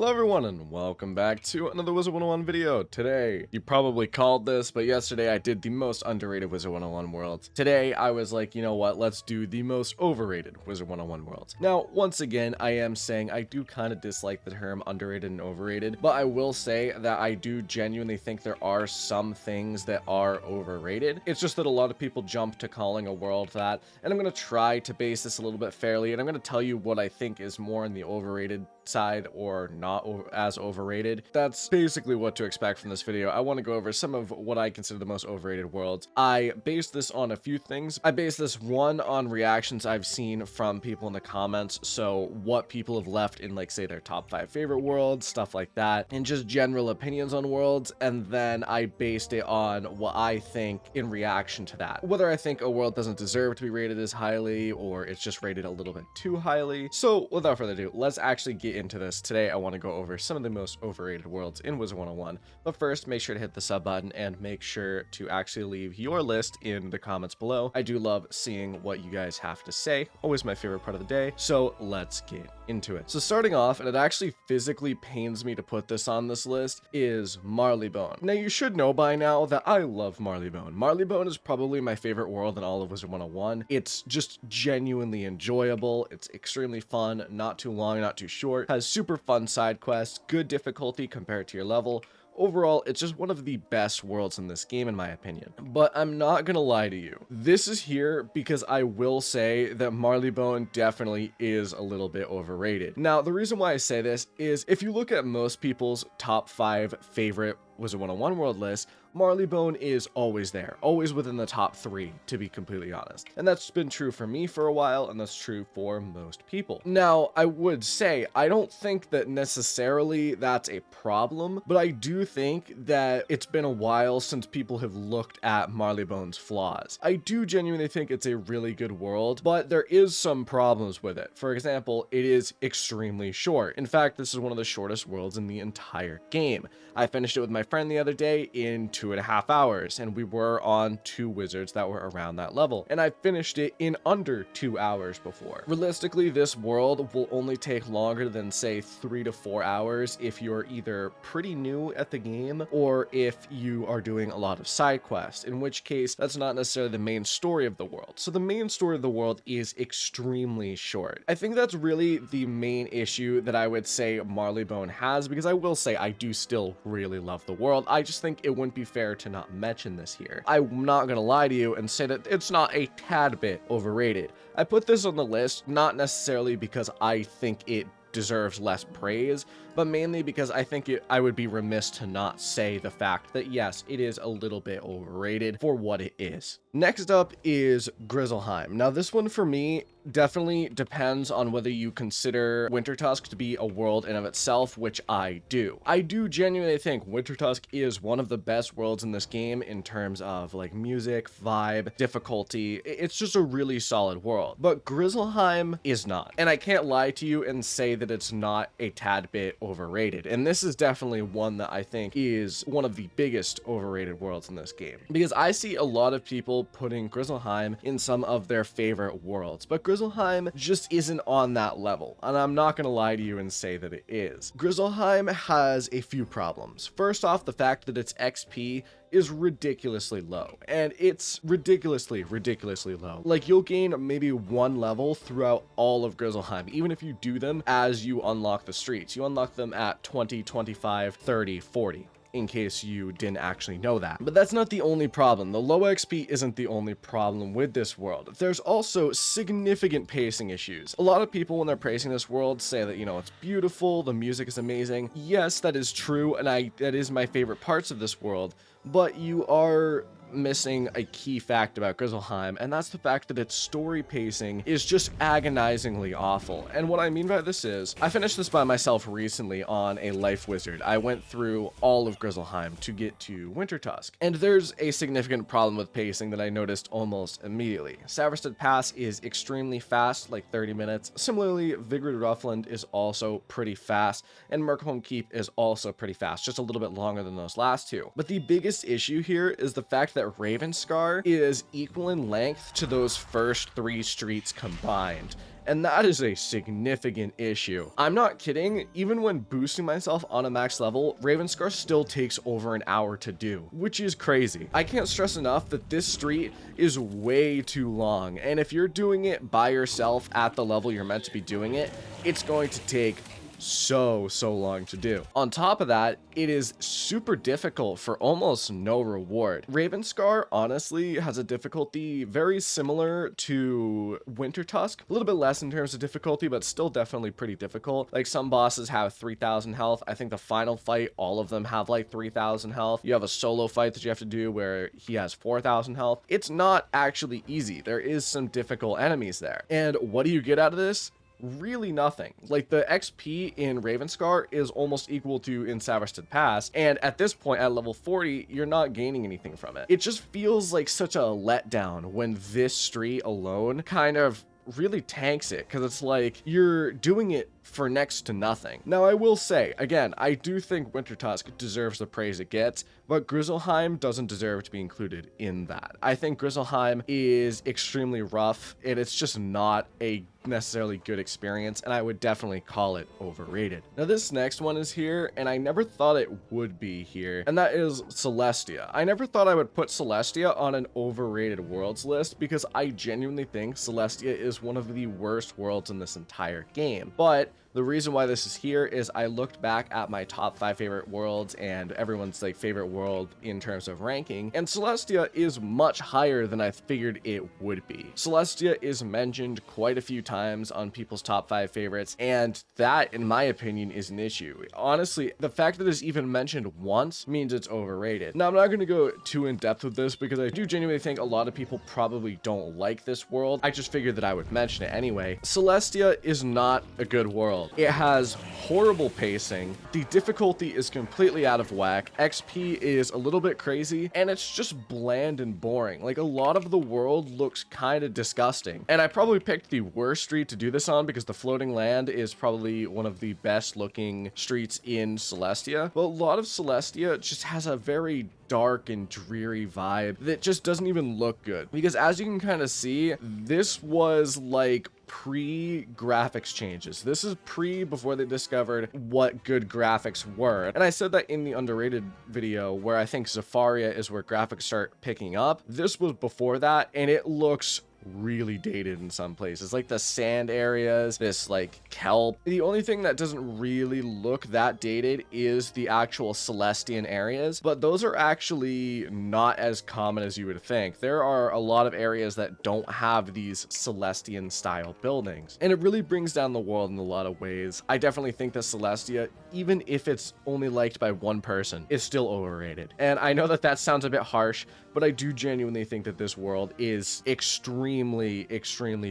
Hello everyone and welcome back to another Wizard101 video. Today, you probably called this, but yesterday I did the most underrated Wizard101 worlds. Today, I was like, you know what, let's do the most overrated Wizard101 worlds. Now, once again, I am saying I do kind of dislike the term underrated and overrated, but I will say that I do genuinely think there are some things that are overrated. It's just that a lot of people jump to calling a world that, and I'm going to try to base this a little bit fairly, and I'm going to tell you what I think is more in the overrated side or not as overrated. That's basically what to expect from this video. I want to go over some of what I consider the most overrated worlds. I base this on a few things. I base this one on reactions I've seen from people in the comments, so what people have left in, like, say their top 5 favorite worlds, stuff like that, and just general opinions on worlds. And then I based it on what I think in reaction to that, whether I think a world doesn't deserve to be rated as highly or it's just rated a little bit too highly. So without further ado, let's actually get into this. Today I want to go over some of the most overrated worlds in Wizard101, but first make sure to hit the sub button and make sure to actually leave your list in the comments below. I do love seeing what you guys have to say, always my favorite part of the day. So let's get into it. So starting off, and it actually physically pains me to put this on this list, is Marleybone. Now you should know by now that I love Marleybone. Marleybone is probably my favorite world in all of Wizard101. It's just genuinely enjoyable. It's extremely fun, not too long, not too short, has super fun side quests, good difficulty compared to your level. Overall, it's just one of the best worlds in this game, in my opinion. But I'm not gonna lie to you. This is here because I will say that Marleybone definitely is a little bit overrated. Now, the reason why I say this is if you look at most people's top 5 favorite Wizard101 world list, Marleybone is always there, always within the top 3, to be completely honest. And that's been true for me for a while, and that's true for most people. Now, I would say, I don't think that necessarily that's a problem, but I do think that it's been a while since people have looked at Marleybone's flaws. I do genuinely think it's a really good world, but there is some problems with it. For example, it is extremely short. In fact, this is one of the shortest worlds in the entire game. I finished it with my friend the other day in 2.5 hours, and we were on 2 wizards that were around that level, and I finished it in under 2 hours before. Realistically, this world will only take longer than, say, 3 to 4 hours if you're either pretty new at the game or if you are doing a lot of side quests, in which case that's not necessarily the main story of the world. So the main story of the world is extremely short. I think that's really the main issue that I would say Marleybone has, because I will say I do still really love the world. I just think it wouldn't be fair to not mention this here. I'm not gonna lie to you and say that it's not a tad bit overrated. I put this on the list not necessarily because I think it deserves less praise, but mainly because I think I would be remiss to not say the fact that yes, it is a little bit overrated for what it is. Next up is Grizzleheim. Now this one for me definitely depends on whether you consider Wintertusk to be a world in of itself, which I do. I do genuinely think Wintertusk is one of the best worlds in this game in terms of like music, vibe, difficulty. It's just a really solid world, but Grizzleheim is not. And I can't lie to you and say that it's not a tad bit overrated. And this is definitely one that I think is one of the biggest overrated worlds in this game, because I see a lot of people putting Grizzleheim in some of their favorite worlds, but Grizzleheim just isn't on that level, and I'm not gonna lie to you and say that it is. Grizzleheim has a few problems. First off, the fact that its XP is ridiculously low, and it's ridiculously low. Like, you'll gain maybe 1 level throughout all of Grizzleheim, even if you do them as you unlock the streets. You unlock them at 20, 25, 30, 40. In case you didn't actually know that. But that's not the only problem. The low XP isn't the only problem with this world. There's also significant pacing issues. A lot of people, when they're praising this world, say that, you know, it's beautiful, the music is amazing. Yes, that is true, and that is my favorite parts of this world, but you are missing a key fact about Grizzleheim, and that's the fact that its story pacing is just agonizingly awful. And what I mean by this is, I finished this by myself recently on a life wizard. I went through all of Grizzleheim to get to Wintertusk, and there's a significant problem with pacing that I noticed almost immediately. Saverstead Pass is extremely fast, like 30 minutes. Similarly, Vigrid Ruffland is also pretty fast, and Merkholm Keep is also pretty fast, just a little bit longer than those last two. But the biggest issue here is the fact that that Ravenscar is equal in length to those first 3 streets combined. and that is a significant issue. I'm not kidding, even when boosting myself on a max level, Ravenscar still takes over an hour to do, which is crazy. I can't stress enough that this street is way too long, and if you're doing it by yourself at the level you're meant to be doing it, it's going to take so long to do. On top of that, it is super difficult for almost no reward. Ravenscar honestly has a difficulty very similar to Wintertusk, a little bit less in terms of difficulty, but still definitely pretty difficult. Like, some bosses have 3,000 health. I think the final fight, all of them have like 3,000 health. You have a solo fight that you have to do where he has 4,000 health. It's not actually easy. There is some difficult enemies there. And what do you get out of this? Really nothing. Like, the XP in Ravenscar is almost equal to in Savarstead Pass, and at this point at level 40 you're not gaining anything from it. It just feels like such a letdown when this street alone kind of really tanks it, because it's like you're doing it for next to nothing. Now, I will say, again, I do think Wintertusk deserves the praise it gets, but Grizzleheim doesn't deserve to be included in that. I think Grizzleheim is extremely rough, and it's just not a necessarily good experience, and I would definitely call it overrated. Now, this next one is here, and I never thought it would be here, and that is Celestia. I never thought I would put Celestia on an overrated worlds list, because I genuinely think Celestia is one of the worst worlds in this entire game. But the reason why this is here is I looked back at my top 5 favorite worlds and everyone's like favorite world in terms of ranking, and Celestia is much higher than I figured it would be. Celestia is mentioned quite a few times on people's top 5 favorites, and that, in my opinion, is an issue. Honestly, the fact that it's even mentioned once means it's overrated. Now, I'm not going to go too in depth with this because I do genuinely think a lot of people probably don't like this world. I just figured that I would mention it anyway. Celestia is not a good world. It has horrible pacing, the difficulty is completely out of whack, XP is a little bit crazy, and it's just bland and boring. Like, a lot of the world looks kind of disgusting. And I probably picked the worst street to do this on because the floating land is probably one of the best looking streets in Celestia. But a lot of Celestia just has a very dark and dreary vibe that just doesn't even look good, because as you can kind of see, this was like pre-graphics changes. This is before they discovered what good graphics were. And I said that in the underrated video where I think Zafaria is where graphics start picking up. This was before that, and it looks really dated in some places, like the sand areas, this like kelp. The only thing that doesn't really look that dated is the actual Celestian areas, but those are actually not as common as you would think. There are a lot of areas that don't have these Celestian style buildings, and it really brings down the world in a lot of ways. I definitely think that Celestia, even if it's only liked by one person, is still overrated. And I know that sounds a bit harsh, but I do genuinely think that this world is extremely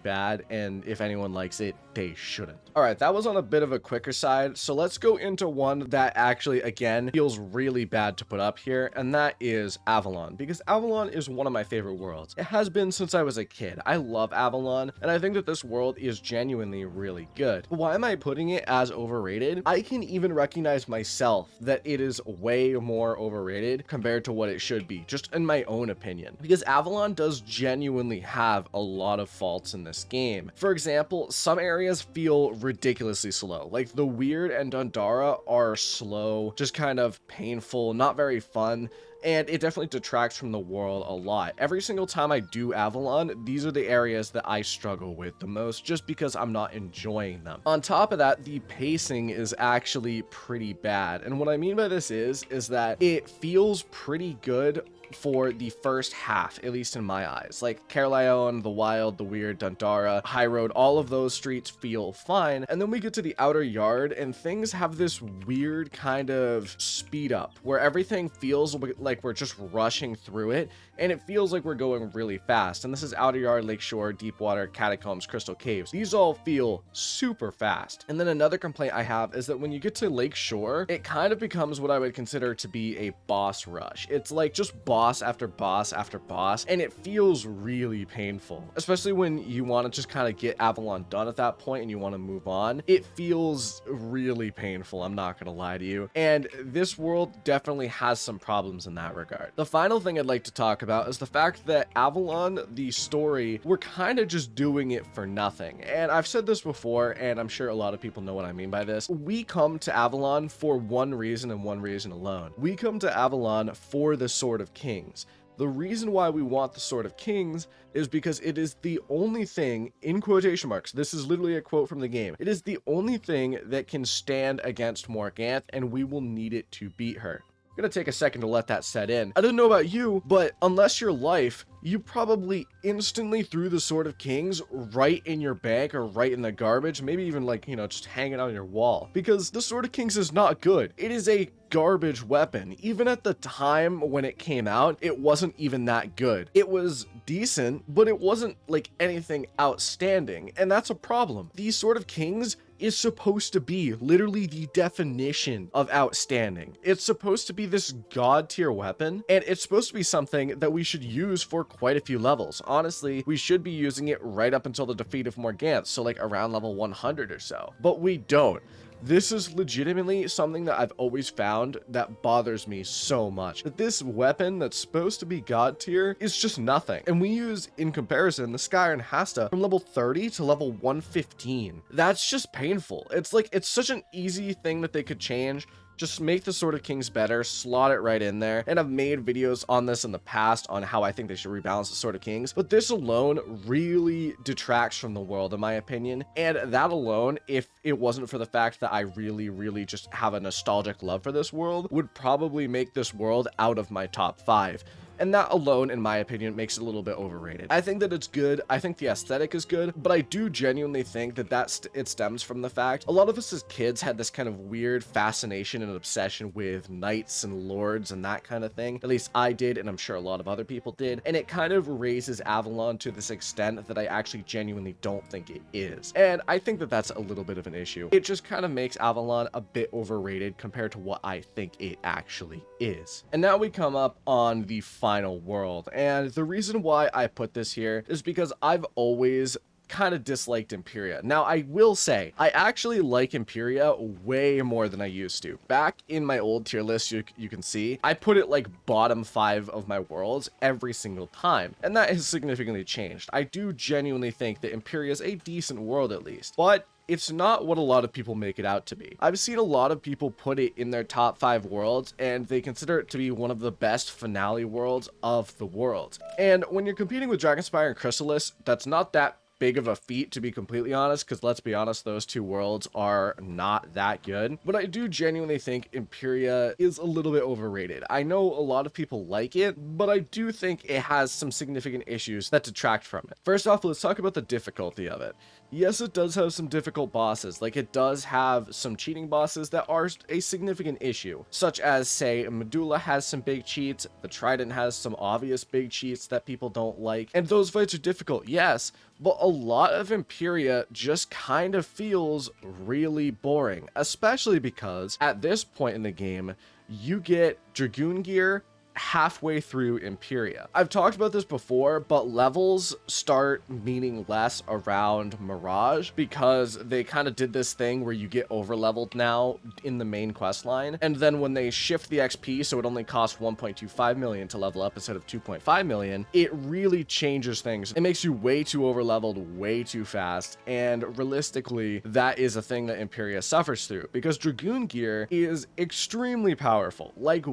bad, and if anyone likes it, they shouldn't. All right, that was on a bit of a quicker side, so let's go into one that actually, again, feels really bad to put up here, and that is Avalon, because Avalon is one of my favorite worlds. It has been since I was a kid. I love Avalon, and I think that this world is genuinely really good. But why am I putting it as overrated? I can even recognize myself that it is way more overrated compared to what it should be, just in my own opinion, because Avalon does genuinely have a lot of faults in this game. For example, some areas feel ridiculously slow. Like, the Weird and Dundara are slow, just kind of painful, not very fun, and it definitely detracts from the world a lot. Every single time I do Avalon, these are the areas that I struggle with the most, just because I'm not enjoying them. On top of that, the pacing is actually pretty bad, and what I mean by this is that it feels pretty good for the first half, at least in my eyes. Like Caerleon, the Wild, the Weird, Dundara, High Road, all of those streets feel fine, and then we get to the Outer Yard and things have this weird kind of speed up where everything feels like we're just rushing through it, and it feels like we're going really fast. And this is Outer Yard, Lakeshore, Deepwater, Catacombs, Crystal Caves. These all feel super fast. And then another complaint I have is that when you get to Lakeshore, it kind of becomes what I would consider to be a boss rush. It's like just boss after boss after boss, and it feels really painful, especially when you want to just kind of get Avalon done at that point and you want to move on. It feels really painful, I'm not gonna lie to you, and this world definitely has some problems in that regard. The final thing I'd like to talk about is the fact that Avalon, the story, we're kind of just doing it for nothing. And I've said this before, and I'm sure a lot of people know what I mean by this. We come to Avalon for one reason and one reason alone. We come to Avalon for the Sword of Kings. The reason why we want the Sword of Kings is because it is the only thing, in quotation marks, this is literally a quote from the game, it is the only thing that can stand against Morganth, and we will need it to beat her. I'm gonna take a second to let that set in. I don't know about you, but unless your life, you probably instantly threw the Sword of Kings right in your bank or right in the garbage, maybe even like, you know, just hanging on your wall. Because the Sword of Kings is not good. It is a garbage weapon. Even at the time when it came out, it wasn't even that good. It was decent, but it wasn't like anything outstanding, and that's a problem. The Sword of Kings is supposed to be literally the definition of outstanding. It's supposed to be this god tier weapon, and it's supposed to be something that we should use for quite a few levels. Honestly, we should be using it right up until the defeat of Morganth, so like around level 100 or so, but we don't. This is legitimately something that I've always found that bothers me so much. That this weapon that's supposed to be god tier is just nothing. And we use, in comparison, the Skyrim Hasta from level 30 to level 115. That's just painful. It's like, it's such an easy thing that they could change. Just make the Sword of Kings better, slot it right in there. And I've made videos on this in the past on how I think they should rebalance the Sword of Kings, but this alone really detracts from the world, in my opinion. And that alone, if it wasn't for the fact that I really just have a nostalgic love for this world, would probably make this world out of my top 5. And that alone, in my opinion, makes it a little bit overrated. I think that it's good. I think the aesthetic is good, but I do genuinely think that it stems from the fact a lot of us as kids had this kind of weird fascination and obsession with knights and lords and that kind of thing. At least I did, and I'm sure a lot of other people did. And it kind of raises Avalon to this extent that I actually genuinely don't think it is. And I think that that's a little bit of an issue. It just kind of makes Avalon a bit overrated compared to what I think it actually is. And now we come up on the final world, and the reason why I put this here is because I've always kind of disliked Empyrea. Now, I will say, I actually like Empyrea way more than I used to. Back in my old tier list, you can see, I put it like bottom 5 of my worlds every single time, and that has significantly changed. I do genuinely think that Empyrea is a decent world at least, but it's not what a lot of people make it out to be. I've seen a lot of people put it in their top 5 worlds, and they consider it to be one of the best finale worlds of the world. And when you're competing with Dragonspire and Chrysalis, that's not that big of a feat, to be completely honest, because let's be honest, those two worlds are not that good. But I do genuinely think Empyrea is a little bit overrated. I know a lot of people like it, but I do think it has some significant issues that detract from it. First off, let's talk about the difficulty of it. Yes, it does have some difficult bosses. Like, it does have some cheating bosses that are a significant issue, such as, say, Medulla has some big cheats, the Trident has some obvious big cheats that people don't like, and those fights are difficult, yes, but a lot of Empyrea just kind of feels really boring, especially because at this point in the game, you get Dragoon gear halfway through Empyrea. I've talked about this before, but levels start meaning less around Mirage because they kind of did this thing where you get over leveled now in the main quest line, and then when they shift the XP so it only costs 1.25 million to level up instead of 2.5 million, it really changes things. It makes you way too over leveled way too fast, and realistically that is a thing that Empyrea suffers through because Dragoon gear is extremely powerful, like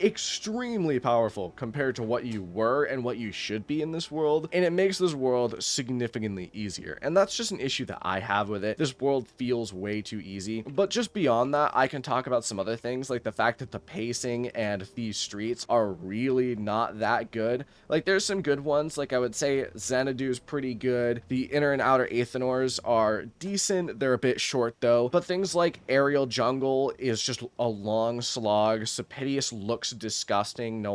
extremely powerful compared to what you were and what you should be in this world, and it makes this world significantly easier, and that's just an issue that I have with it. This world feels way too easy, but just beyond that, I can talk about some other things, like the fact that the pacing and these streets are really not that good. Like, there's some good ones, like I would say Xanadu's pretty good, the inner and outer Aethenors are decent, they're a bit short though, but things like Aerial Jungle is just a long slog. Sapitius looks disgusting.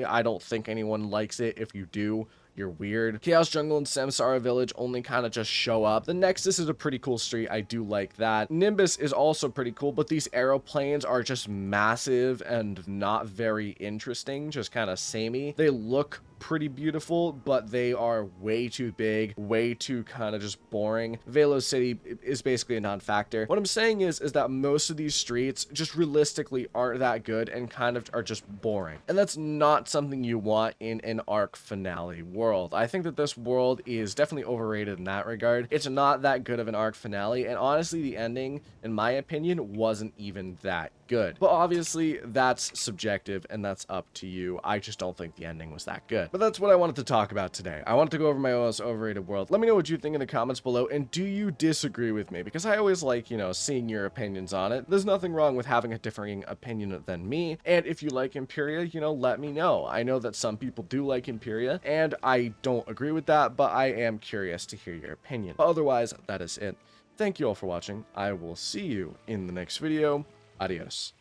I don't think anyone likes it. If you do, you're weird. Chaos Jungle and Samsara Village only kind of just show up. The Nexus is a pretty cool street. I do like that. Nimbus is also pretty cool, but these aeroplanes are just massive and not very interesting, just kind of samey. They look pretty beautiful, but they are way too big, way too kind of just boring. Velo City is basically a non-factor. What I'm saying is that most of these streets just realistically aren't that good and kind of are just boring. And that's not something you want in an arc finale world. I think that this world is definitely overrated in that regard. It's not that good of an arc finale, and honestly, the ending, in my opinion, wasn't even that good. But obviously, that's subjective, and that's up to you. I just don't think the ending was that good. But that's what I wanted to talk about today. I wanted to go over my most overrated world. Let me know what you think in the comments below, and do you disagree with me? Because I always like, you know, seeing your opinions on it. There's nothing wrong with having a differing opinion than me, and if you like Empyrea, you know, let me know. I know that some people do like Empyrea, and I don't agree with that, but I am curious to hear your opinion. But otherwise, that is it. Thank you all for watching. I will see you in the next video. Adios.